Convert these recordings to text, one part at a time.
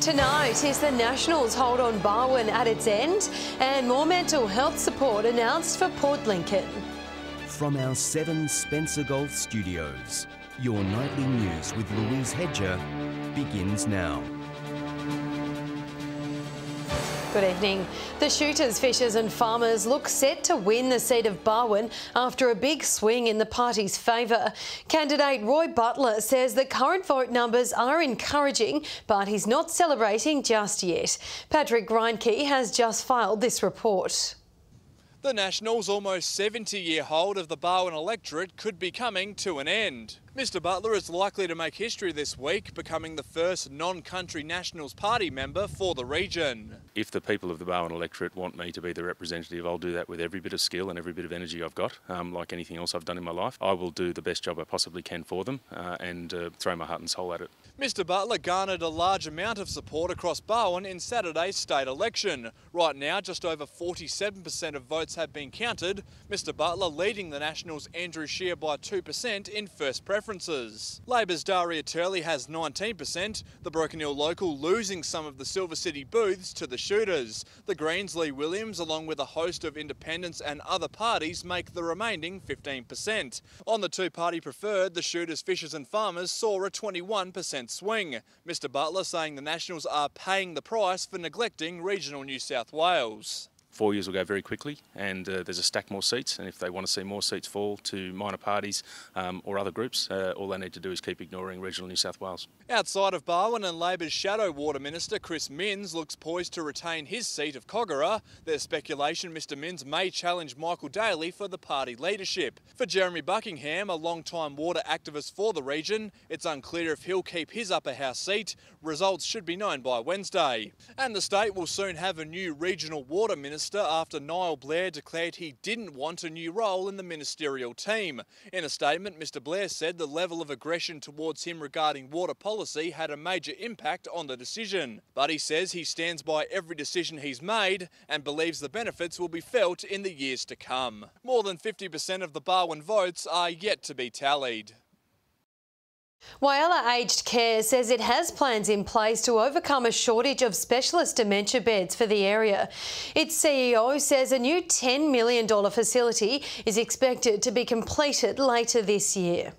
Tonight is the Nationals hold on Barwon at its end, and more mental health support announced for Port Lincoln. From our 7 Spencer Golf studios, your nightly news with Louise Hedger begins now. Good evening. The shooters, fishers and farmers look set to win the seat of Barwon after a big swing in the party's favour. Candidate Roy Butler says the current vote numbers are encouraging, but he's not celebrating just yet. Patrick Reinke has just filed this report. The Nationals' almost 70-year hold of the Barwon electorate could be coming to an end. Mr Butler is likely to make history this week, becoming the first non-country Nationals Party member for the region. If the people of the Barwon electorate want me to be the representative, I'll do that with every bit of skill and every bit of energy I've got. Like anything else I've done in my life, I will do the best job I possibly can for them and throw my heart and soul at it. Mr Butler garnered a large amount of support across Barwon in Saturday's state election. Right now, just over 47% of votes have been counted, Mr Butler leading the Nationals' Andrew Scheer by 2% in first preferences. Labor's Daria Turley has 19%, the Broken Hill local losing some of the Silver City booths to the shooters. The Greens' Lee Williams, along with a host of independents and other parties, make the remaining 15%. On the two-party preferred, the shooters, fishers and farmers saw a 21% swing. Mr Butler saying the Nationals are paying the price for neglecting regional New South Wales. 4 years will go very quickly, and there's a stack more seats, and if they want to see more seats fall to minor parties or other groups, all they need to do is keep ignoring regional New South Wales. Outside of Barwon, and Labor's Shadow Water Minister Chris Minns looks poised to retain his seat of Kogarah. There's speculation Mr Minns may challenge Michael Daly for the party leadership. For Jeremy Buckingham, a long-time water activist for the region, it's unclear if he'll keep his upper house seat. Results should be known by Wednesday. And the state will soon have a new regional water minister after Niall Blair declared he didn't want a new role in the ministerial team. In a statement, Mr Blair said the level of aggression towards him regarding water policy had a major impact on the decision. But he says he stands by every decision he's made and believes the benefits will be felt in the years to come. More than 50% of the Barwon votes are yet to be tallied. Whyalla Aged Care says it has plans in place to overcome a shortage of specialist dementia beds for the area. Its CEO says a new $10 million facility is expected to be completed later this year.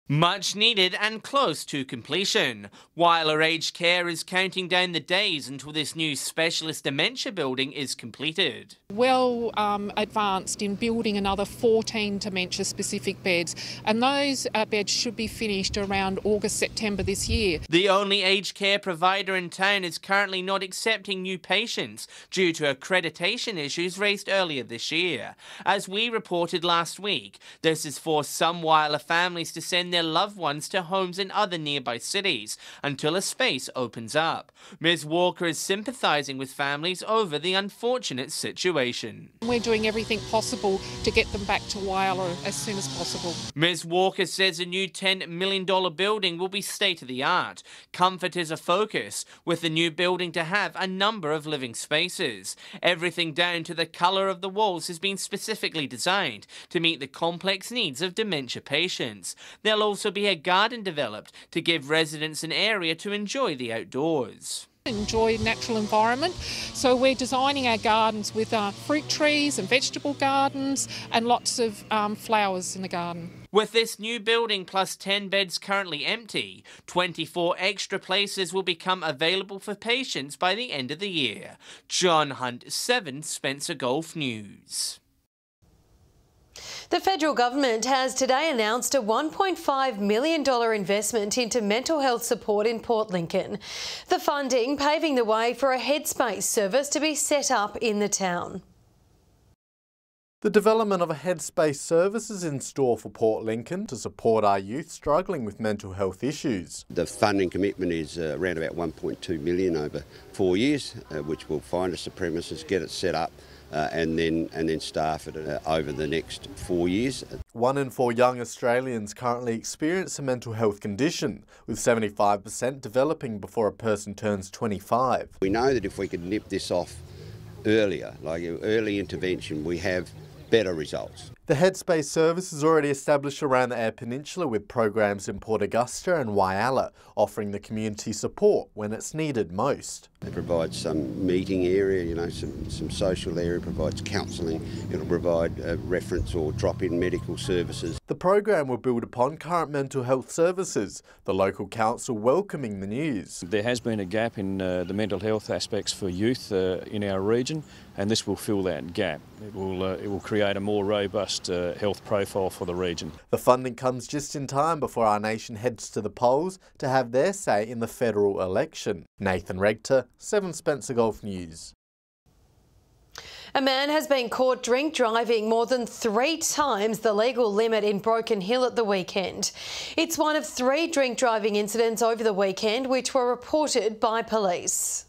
Much needed and close to completion. Whyalla Aged Care is counting down the days until this new specialist dementia building is completed. Well advanced in building another 14 dementia-specific beds, and those beds should be finished around August, September this year. The only aged care provider in town is currently not accepting new patients due to accreditation issues raised earlier this year. As we reported last week, this has forced some Whyalla families to send their loved ones to homes in other nearby cities until a space opens up. Ms Walker is sympathising with families over the unfortunate situation. We're doing everything possible to get them back to Whyalla as soon as possible. Ms Walker says a new $10 million building will be state-of-the-art. Comfort is a focus, with the new building to have a number of living spaces. Everything down to the colour of the walls has been specifically designed to meet the complex needs of dementia patients. There'll also be a garden developed to give residents an area to enjoy the outdoors. Enjoy natural environment, so we're designing our gardens with fruit trees and vegetable gardens and lots of flowers in the garden. With this new building plus 10 beds currently empty, 24 extra places will become available for patients by the end of the year. John Hunt, 7 Spencer Golf News. The federal government has today announced a $1.5 million investment into mental health support in Port Lincoln. The funding paving the way for a Headspace service to be set up in the town. The development of a Headspace service is in store for Port Lincoln to support our youth struggling with mental health issues. The funding commitment is around about $1.2 million over 4 years, which will find us the premises, get it set up, and then staff it over the next 4 years. 1 in 4 young Australians currently experience a mental health condition, with 75% developing before a person turns 25. We know that if we could nip this off earlier, like early intervention, we have better results. The Headspace service is already established around the Eyre Peninsula with programs in Port Augusta and Whyalla, offering the community support when it's needed most. It provides some meeting area, some social area, provides counselling, it'll provide reference or drop-in medical services. The program will build upon current mental health services, the local council welcoming the news. There has been a gap in the mental health aspects for youth in our region, and this will fill that gap. It will create a more robust health profile for the region. The funding comes just in time before our nation heads to the polls to have their say in the federal election. Nathan Regter, 7 Spencer Gulf News. A man has been caught drink driving more than 3 times the legal limit in Broken Hill at the weekend. It's one of 3 drink driving incidents over the weekend which were reported by police.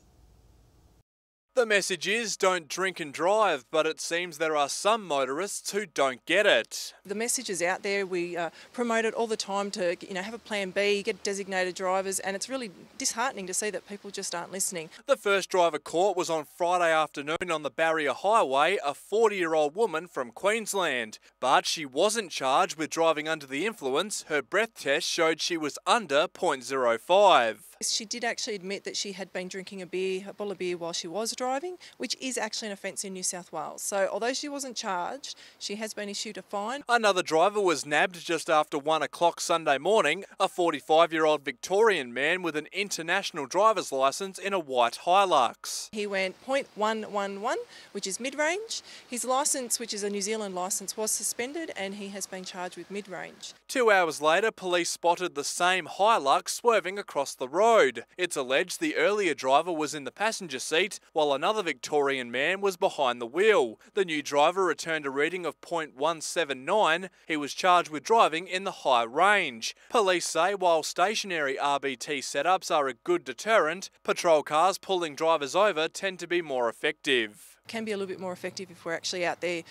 The message is don't drink and drive, but it seems there are some motorists who don't get it. The message is out there. We promote it all the time to have a plan B, get designated drivers, and it's really disheartening to see that people just aren't listening. The first driver caught was on Friday afternoon on the Barrier Highway, a 40-year-old woman from Queensland. But she wasn't charged with driving under the influence. Her breath test showed she was under 0.05. She did actually admit that she had been drinking a bottle of beer while she was driving, which is actually an offence in New South Wales. So although she wasn't charged, she has been issued a fine. Another driver was nabbed just after 1 o'clock Sunday morning, a 45-year-old Victorian man with an international driver's licence in a white Hilux. He went 0.111, which is mid-range. His licence, which is a New Zealand licence, was suspended and he has been charged with mid-range. 2 hours later, police spotted the same Hilux swerving across the road. It's alleged the earlier driver was in the passenger seat while another Victorian man was behind the wheel. The new driver returned a reading of 0.179. He was charged with driving in the high range. Police say while stationary RBT setups are a good deterrent, patrol cars pulling drivers over tend to be more effective. Can be a little bit more effective if we're actually out there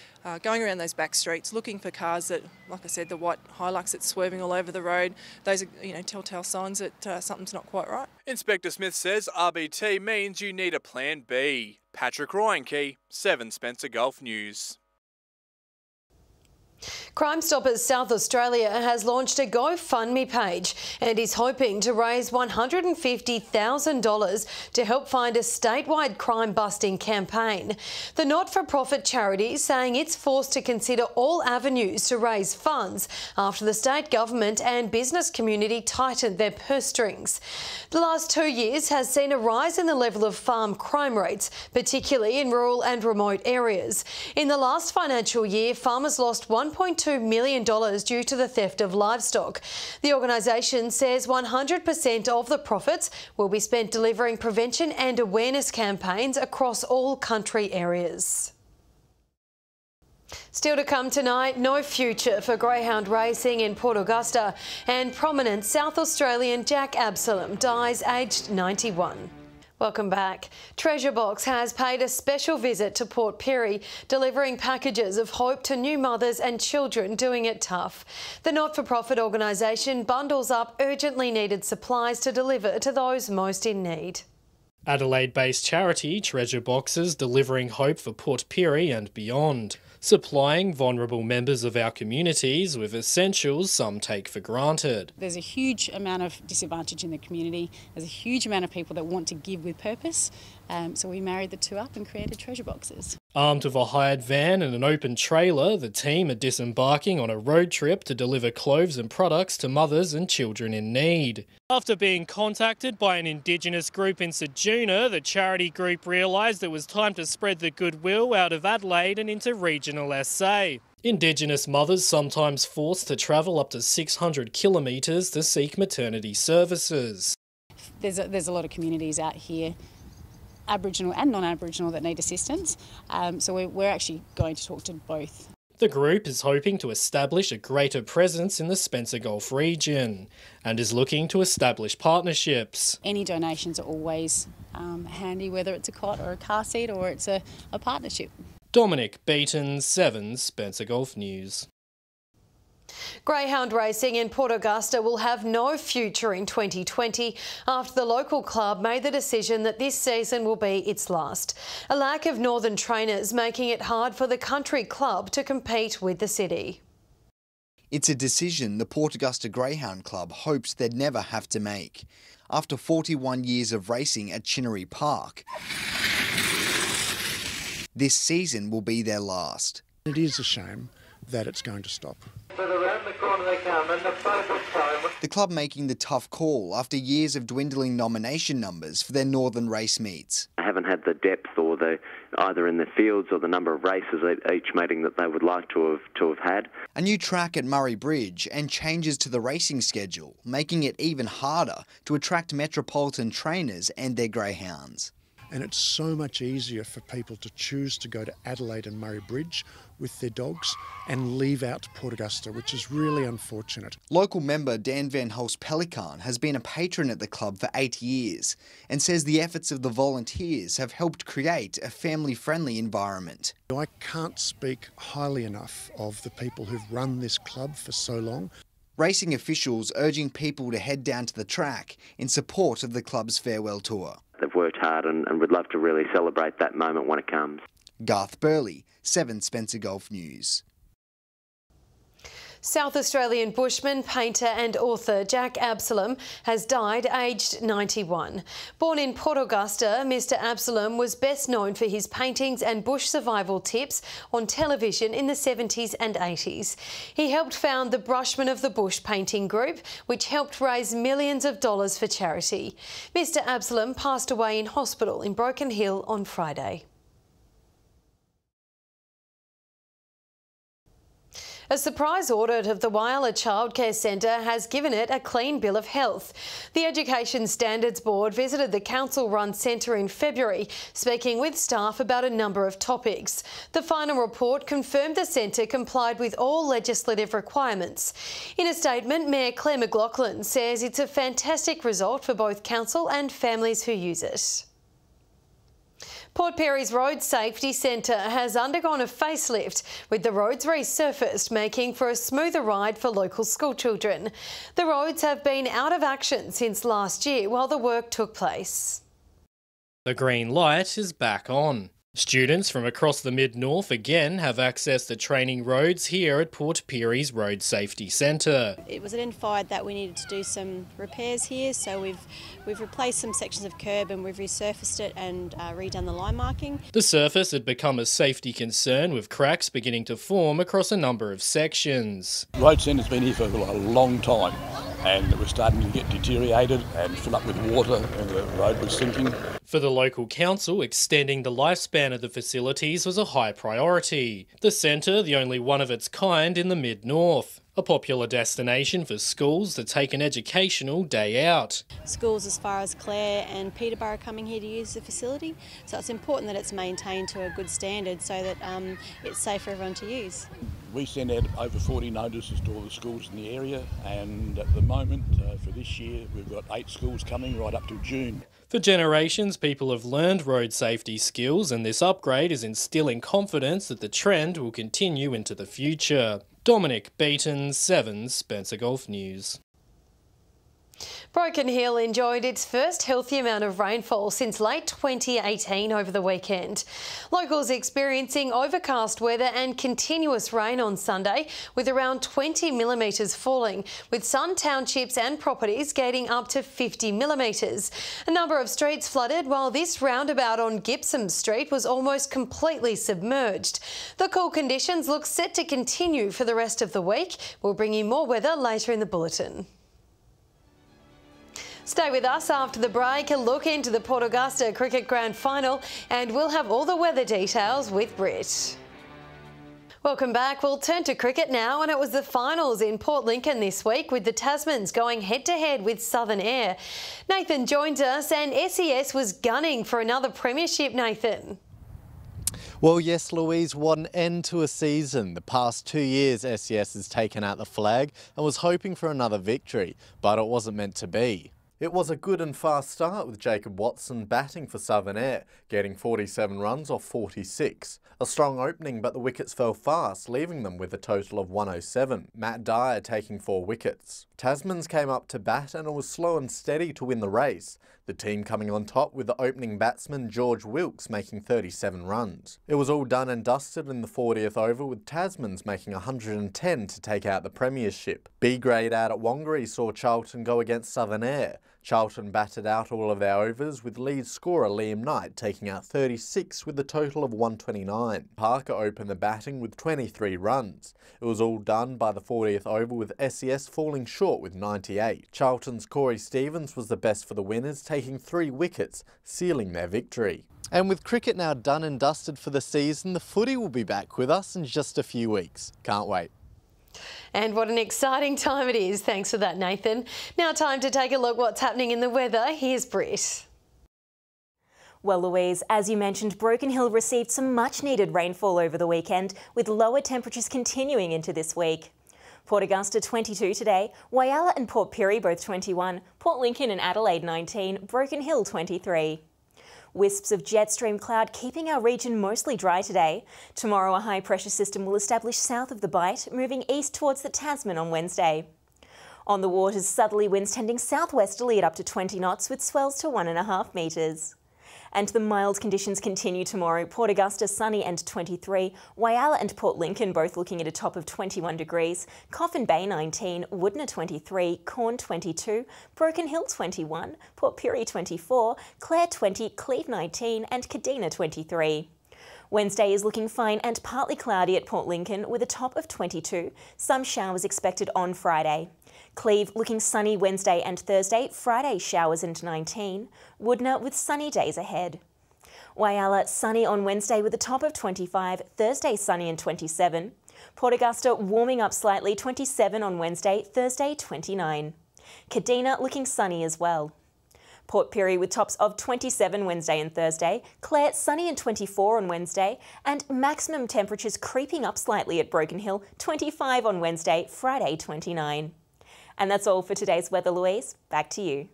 going around those back streets looking for cars that, like I said, the white Hilux that's swerving all over the road. Those are telltale signs that something's not quite right. Inspector Smith says RBT means you need a plan B. Patrick Ryanke, 7 Spencer Gulf News. Crime Stoppers South Australia has launched a GoFundMe page and is hoping to raise $150,000 to help find a statewide crime-busting campaign. The not-for-profit charity is saying it's forced to consider all avenues to raise funds after the state government and business community tightened their purse strings. The last 2 years has seen a rise in the level of farm crime rates, particularly in rural and remote areas. In the last financial year, farmers lost $1.2 million due to the theft of livestock. The organisation says 100% of the profits will be spent delivering prevention and awareness campaigns across all country areas. Still to come tonight, no future for greyhound racing in Port Augusta, and prominent South Australian Jack Absalom dies aged 91. Welcome back. Treasure Box has paid a special visit to Port Pirie, delivering packages of hope to new mothers and children doing it tough. The not-for-profit organisation bundles up urgently needed supplies to deliver to those most in need. Adelaide-based charity Treasure Boxes delivering hope for Port Pirie and beyond, supplying vulnerable members of our communities with essentials some take for granted. There's a huge amount of disadvantage in the community. There's a huge amount of people that want to give with purpose. So we married the two up and created Treasure Boxes. Armed with a hired van and an open trailer, the team are disembarking on a road trip to deliver clothes and products to mothers and children in need. After being contacted by an Indigenous group in Ceduna, the charity group realised it was time to spread the goodwill out of Adelaide and into regional SA. Indigenous mothers sometimes forced to travel up to 600 kilometres to seek maternity services. There's a lot of communities out here, Aboriginal and non-Aboriginal, that need assistance. So we're actually going to talk to both. The group is hoping to establish a greater presence in the Spencer Gulf region and is looking to establish partnerships. Any donations are always handy, whether it's a cot or a car seat or it's a partnership. Dominic Beaton, 7 Spencer Gulf News. Greyhound racing in Port Augusta will have no future in 2020 after the local club made the decision that this season will be its last. A lack of northern trainers making it hard for the country club to compete with the city. It's a decision the Port Augusta Greyhound Club hopes they'd never have to make. After 41 years of racing at Chinnery Park, this season will be their last. It is a shame that it's going to stop. The club making the tough call after years of dwindling nomination numbers for their northern race meets. I haven't had the depth or either in the fields or the number of races at each meeting that they would like to have had. A new track at Murray Bridge and changes to the racing schedule, making it even harder to attract metropolitan trainers and their greyhounds. And it's so much easier for people to choose to go to Adelaide and Murray Bridge with their dogs and leave out Port Augusta, which is really unfortunate. Local member Dan Van Hulst Pelican has been a patron at the club for 8 years and says the efforts of the volunteers have helped create a family-friendly environment. I can't speak highly enough of the people who've run this club for so long. Racing officials urging people to head down to the track in support of the club's farewell tour. They've worked hard and would love to really celebrate that moment when it comes. Garth Burley, 7 Spencer Golf News. South Australian bushman, painter and author Jack Absalom has died aged 91. Born in Port Augusta, Mr Absalom was best known for his paintings and bush survival tips on television in the 70s and 80s. He helped found the Brushmen of the Bush painting group, which helped raise millions of dollars for charity. Mr Absalom passed away in hospital in Broken Hill on Friday. A surprise audit of the Whyalla Childcare Centre has given it a clean bill of health. The Education Standards Board visited the council-run centre in February, speaking with staff about a number of topics. The final report confirmed the centre complied with all legislative requirements. In a statement, Mayor Claire McLaughlin says it's a fantastic result for both council and families who use it. Port Perry's Road Safety Centre has undergone a facelift, with the roads resurfaced, making for a smoother ride for local schoolchildren. The roads have been out of action since last year while the work took place. The green light is back on. Students from across the Mid-North again have access to training roads here at Port Perry's Road Safety Centre. It was identified that we needed to do some repairs here, so we've replaced some sections of curb and we've resurfaced it and redone the line marking. The surface had become a safety concern, with cracks beginning to form across a number of sections. The road centre's been here for a long time and it was starting to get deteriorated and fill up with water and the road was sinking. For the local council, extending the lifespan of the facilities was a high priority. The centre, the only one of its kind in the Mid-North. A popular destination for schools to take an educational day out. Schools as far as Clare and Peterborough coming here to use the facility, so it's important that it's maintained to a good standard so that it's safe for everyone to use. We send out over 40 notices to all the schools in the area, and at the moment for this year we've got 8 schools coming right up to June. For generations, people have learned road safety skills, and this upgrade is instilling confidence that the trend will continue into the future. Dominic Beaton, 7 Spencer Golf News. Broken Hill enjoyed its first healthy amount of rainfall since late 2018 over the weekend. Locals experiencing overcast weather and continuous rain on Sunday, with around 20 millimetres falling, with some townships and properties getting up to 50 millimetres. A number of streets flooded, while this roundabout on Gibson Street was almost completely submerged. The cool conditions look set to continue for the rest of the week. We'll bring you more weather later in the bulletin. Stay with us after the break, a look into the Port Augusta Cricket Grand Final, and we'll have all the weather details with Britt. Welcome back. We'll turn to cricket now, and it was the finals in Port Lincoln this week, with the Tasmans going head-to-head with Southern Air. Nathan joins us, and SES was gunning for another premiership, Nathan. Well, yes, Louise, what an end to a season. The past 2 years, SES has taken out the flag and was hoping for another victory, but it wasn't meant to be. It was a good and fast start with Jacob Watson batting for Southern Air, getting 47 runs off 46. A strong opening, but the wickets fell fast, leaving them with a total of 107, Matt Dyer taking 4 wickets. Tasmans came up to bat and it was slow and steady to win the race, the team coming on top with the opening batsman George Wilkes making 37 runs. It was all done and dusted in the 40th over with Tasmans making 110 to take out the premiership. B-grade out at Wongaree saw Charlton go against Southern Air. Charlton batted out all of their overs with lead scorer Liam Knight taking out 36 with a total of 129. Parker opened the batting with 23 runs. It was all done by the 40th over with SES falling short with 98. Charlton's Corey Stevens was the best for the winners, taking 3 wickets, sealing their victory. And with cricket now done and dusted for the season, the footy will be back with us in just a few weeks. Can't wait. And what an exciting time it is. Thanks for that, Nathan. Now time to take a look what's happening in the weather. Here's Britt. Well, Louise, as you mentioned, Broken Hill received some much-needed rainfall over the weekend, with lower temperatures continuing into this week. Port Augusta 22 today, Whyalla and Port Pirie both 21, Port Lincoln and Adelaide 19, Broken Hill 23. Wisps of jet stream cloud keeping our region mostly dry today. Tomorrow a high pressure system will establish south of the Bight, moving east towards the Tasman on Wednesday. On the waters, southerly winds tending southwesterly at up to 20 knots with swells to 1.5 metres. And the mild conditions continue tomorrow. Port Augusta sunny and 23, Whyalla and Port Lincoln both looking at a top of 21 degrees, Coffin Bay 19, Woodner 23, Corn 22, Broken Hill 21, Port Pirie 24, Clare 20, Cleve 19 and Kadina 23. Wednesday is looking fine and partly cloudy at Port Lincoln with a top of 22, some showers expected on Friday. Cleve looking sunny Wednesday and Thursday, Friday showers and 19. Woodner with sunny days ahead. Whyalla sunny on Wednesday with a top of 25, Thursday sunny and 27. Port Augusta warming up slightly, 27 on Wednesday, Thursday 29. Kadina looking sunny as well. Port Pirie with tops of 27 Wednesday and Thursday, Clare sunny and 24 on Wednesday, and maximum temperatures creeping up slightly at Broken Hill, 25 on Wednesday, Friday 29. And that's all for today's weather, Louise. Back to you.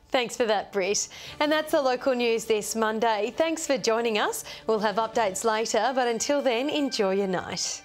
Thanks for that, Britt. And that's the local news this Monday. Thanks for joining us. We'll have updates later, but until then, enjoy your night.